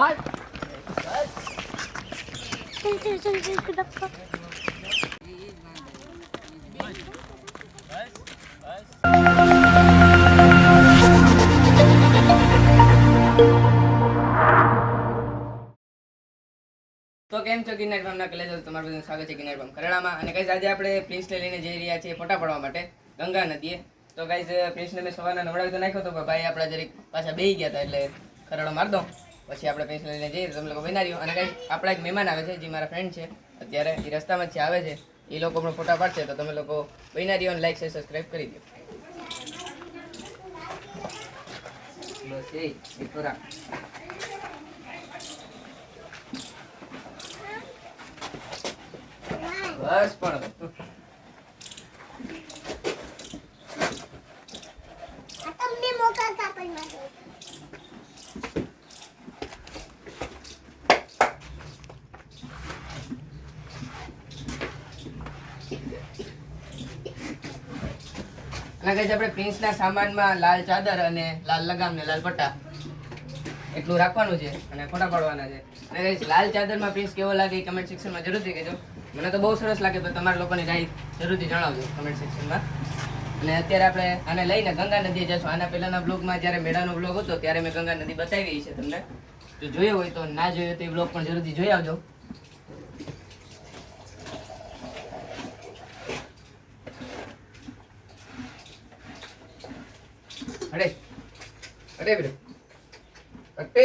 તો કેમ છો ગિરનાર ફાર્મના કલેજો, તમારું બધાનું સ્વાગત છે ગિરનાર ફાર્મ ખરડામાં. અને ગાઈઝ આજે આપણે પ્રિન્સને લઈને જઈ રહ્યા છીએ ફોટા પાડવા માટે ગંગા નદીએ. તો ગાઈઝ પ્રિન્સને મેં સવારના નવડાવી તો નાખ્યો હતો, ભાઈ આપણા જરીક પાછા બેસી ગયા હતા એટલે ખરડો માર દો, પછી આપણે પ્રિન્સને લઈને જઈએ. તમે લોકો બનાવ્યો. અને ગાઈઝ આપણા એક મહેમાન આવે છે જે મારા ફ્રેન્ડ છે, અત્યારે એ રસ્તામાં જ છે, આવે છે. એ લોકો પણ ફોટા પાડશે, તો તમે લોકો બનાવ્યો અને લાઈક શેર સબસ્ક્રાઈબ કરી દો. બસ એ થોડા બસ પણ તમને મોકા કાપડ માં અને આપણે પ્રિન્સના સામાનમાં લાલ ચાદર અને લાલ લગામ ને લાલ પટ્ટા એટલું રાખવાનું છે અને ફોટા પાડવાના છે. અને ગાઈસ લાલ ચાદરમાં પ્રિન્સ કેવો લાગે એ કમેન્ટ સેક્શનમાં જરૂરથી કહેજો. મને તો બહુ સરસ લાગે, પણ તમારા લોકોની રાય જરૂરથી જણાવજો કમેન્ટ સેક્શનમાં. અને અત્યારે આપણે આને લઈને ગંગા નદીએ જઈશું. આના પહેલાના બ્લોગમાં જ્યારે મેળાનો બ્લોગ હતો ત્યારે મેં ગંગા નદી બતાવી છે તમને. જો જોયો હોય તો, ના જોયો તો એ બ્લોગ પણ જરૂરથી જોઈ આવજો. અરે અરે બેટો અટે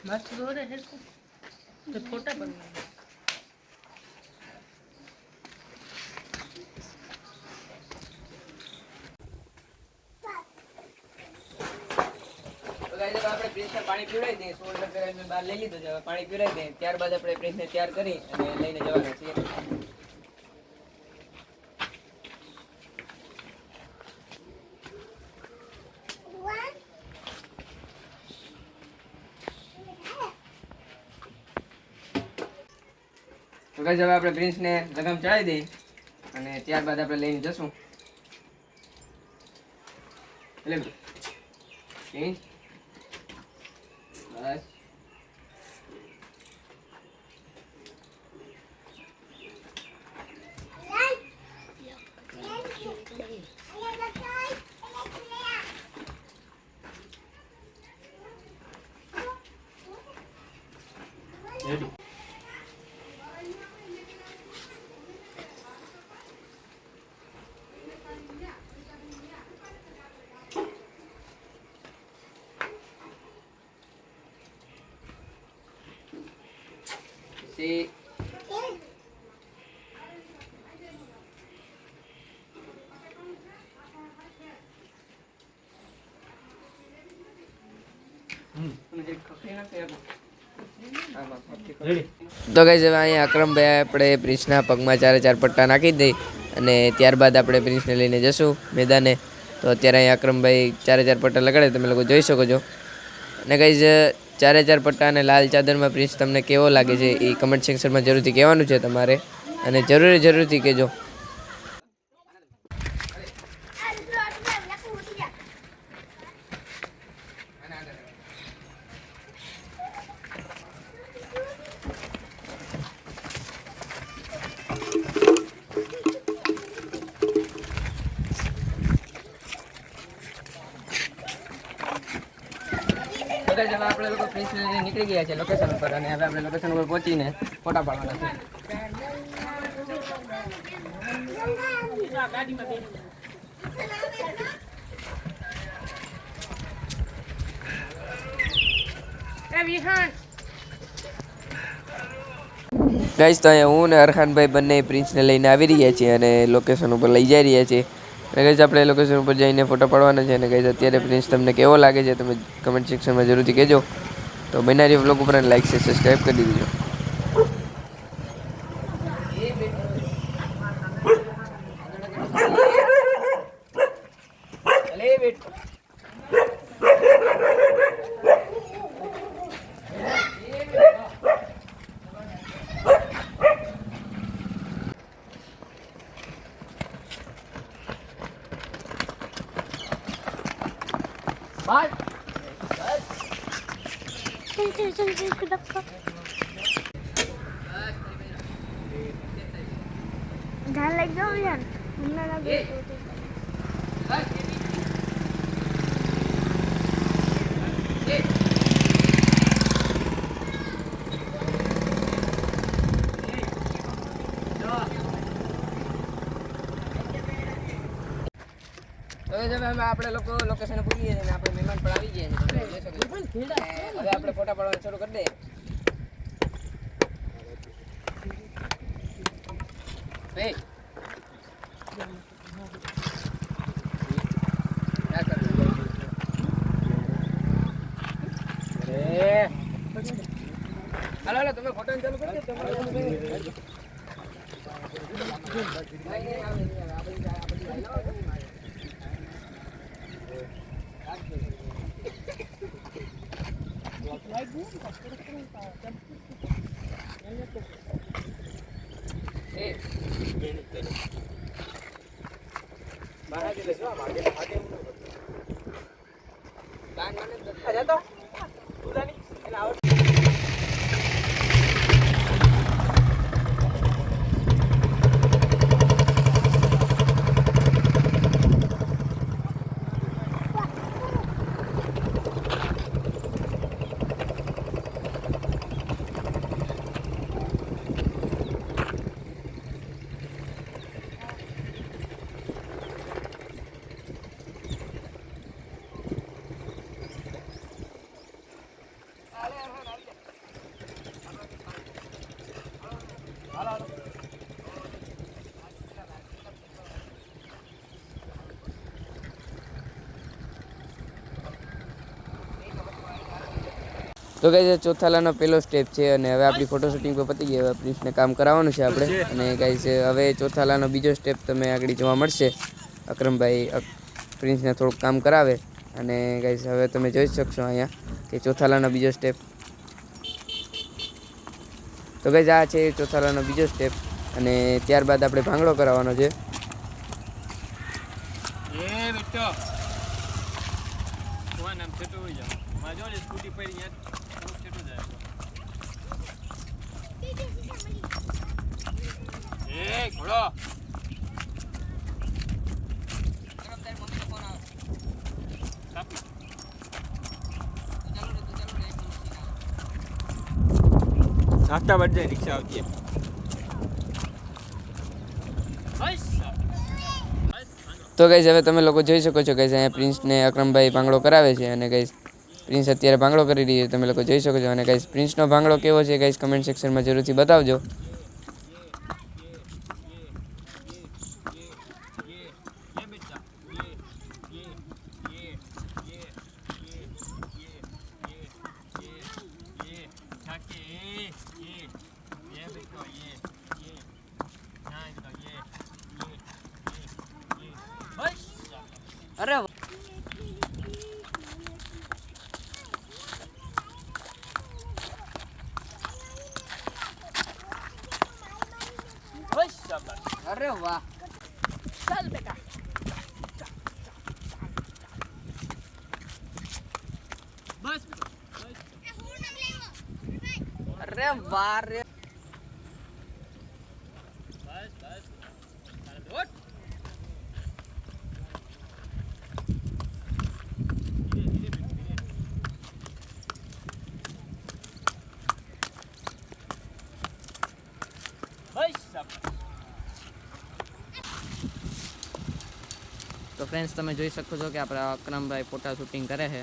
मस्त हो रहे हैं तो फोटा बनना આપણે પ્રિન્સને પાણી પીવડાવી દઈએ. 16 ટકા મેં બહાર લઈ લીધું છે, હવે પાણી પીવડાવી દઈએ. ત્યારબાદ આપણે પ્રિન્સને તૈયાર કરી અને લઈને જવાના છીએ. તો ગાઈસ હવે આપણે પ્રિન્સને લગામ ચડાવી દઈએ અને ત્યારબાદ આપણે લઈને જશું. એટલે બસ રેડી. See. તો ગાઈસ હવે અહીંયા અકરમભાઈ આપણે પ્રિન્સના પગમાં 4 પટ્ટા નાખી દઈ અને ત્યારબાદ આપણે પ્રિન્સને લઈને જશું મેદાને. તો અત્યારે અહીંયા અકરમભાઈ 4 પટ્ટા લગાડે, તમે લોકો જોઈ શકો છો. અને ગાઈસ 4 પટ્ટા અને લાલ ચાદરમાં પ્રિન્સ તમને કેવો લાગે છે એ કમેન્ટ સેક્શનમાં જરૂરથી કહેવાનું છે તમારે, અને જરૂરથી કહેજો. આપણે લોકો પ્રિન્સ નીકળી ગયા છે લોકેશન ઉપર, અને હવે આપણે લોકેશન ઉપર પહોંચીને ફોટા પાડવાના છે. ગાઈસ તો અહીંયા હું ને અરખાનભાઈ બંને પ્રિન્સને લઈને આવી રહ્યા છીએ અને લોકેશન ઉપર લઈ જઈ રહ્યા છીએ. અને ગાઈસ આપણે લોકેશન ઉપર જઈને ફોટો પાડવાના છે. અને ગાઈસ અત્યારે પ્રિન્સ તમને કેવો લાગે છે તમે કમેન્ટ સેક્શનમાં જરૂરથી કહેજો. તો બનારી વ્લોગ ઉપર લાઈક છે સબસ્ક્રાઈબ કરી દેજો. ध्यान लग जाओ यार हमने लगे તો હવે આપણે લોકો લોકેશન પૂરી ગયા છે અને આપણે મહેમાન પણ આવી ગયા છે તમે જોઈ શકો છો. હવે આપણે ફોટા પાડવાનું શરૂ કરી દઈએ. બે હાલો હાલો તમે ફોટો ચાલુ કરી દો તમારે તો ગાઈઝ ચોથા લાનો પહેલો સ્ટેપ છે અને હવે આપણી ફોટો શૂટિંગ પર પતી ગઈ. હવે પ્રિન્સને કામ કરાવવાનું છે આપણે અને ગાઈઝ હવે ચોથા લાનો બીજો સ્ટેપ તમે આગળ જોવા મળશે. અકરમભાઈ પ્રિન્સને થોડુંક કામ કરાવે અને ગાઈઝ હવે તમે જોઈ શકશો અહીંયા કે ચોથા લાનો બીજો સ્ટેપ. તો ગાઈઝ આ છે ચોથા લાનો બીજો સ્ટેપ અને ત્યારબાદ આપણે ભાંગડો કરાવવાનો છે. નાસ્તા બટ જાય રિક્ષા આવતી તો ગાઈઝ હવે તમે લોકો જોઈ શકો છો ગાઈઝ અહીંયા પ્રિન્સને અકરમભાઈ ભાંગડો કરાવે છે અને ગાઈઝ પ્રિન્સ અત્યારે ભાંગડો કરી રહી છે તમે લોકો જોઈ શકો છો. અને ગાઈઝ પ્રિન્સનો ભાંગડો કેવો છે ગાઈઝ કમેન્ટ સેક્શનમાં જરૂરથી બતાવજો. અરે અરે વાહ ચાલ બેટા બસ અરે વાહ રે તો ફ્રેન્ડ્સ તમે જોઈ શકો છો કે આપણા અકરમભાઈ ફોટા શૂટિંગ કરે છે.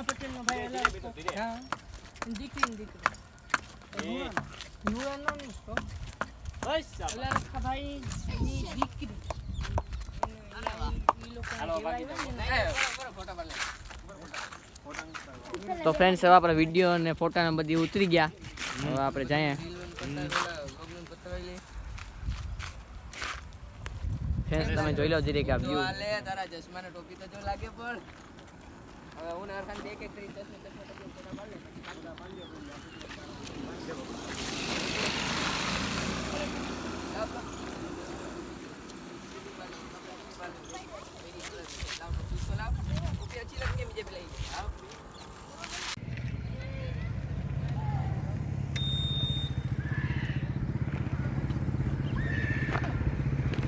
પટેલ નો ભાઈ દીકરી નુરાનો નહીં તો બસ ભાઈ ની દીકરી તો ફ્રેન્ડ્સ હવે આપણા વિડીયો અને ફોટા ને બધી ઉતરી ગયા. હવે આપણે જઈએ ફેન્સ તમે જોઈ લો જરીક આ જો વ્યૂ આલે તારા ચશ્માને ટોપી તો જો લાગે પણ હવે હું ને હરખાન એક એક કરી ચશ્મા ટોપી ફોટા પાડ લે કાગડા પાંડ્યો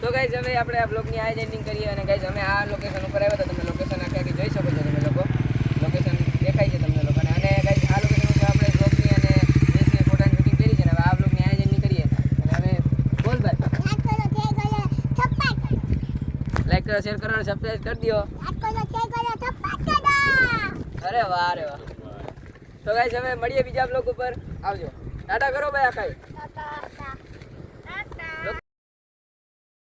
તો ગાઈઝ હવે આપણે આ બ્લોગની આ એન્ડિંગ કરીએ અને ગાઈઝ અમે આ લોકેશન ઉપર આવ્યા હતા તમે લોકેશન આખી જોઈ શકો છો તમે લોકો લોકેશન દેખાય છે તમને લોકોને અને ગાઈઝ આ લોકેશન ઉપર આપણે બ્લોગની અને રીલ્સની ફોટાની શૂટિંગ કરી છે ને હવે આ બ્લોગની આ એન્ડિંગ કરીએ અને હવે બોલ ભાઈ લાઈક કરો શેર કરો અને સબસ્ક્રાઇબ કરી દો અરે વાહ તો ગાઈઝ હવે મળીએ બીજા બ્લોગ ઉપર આવજો ટાટા કરો ભાઈ આખા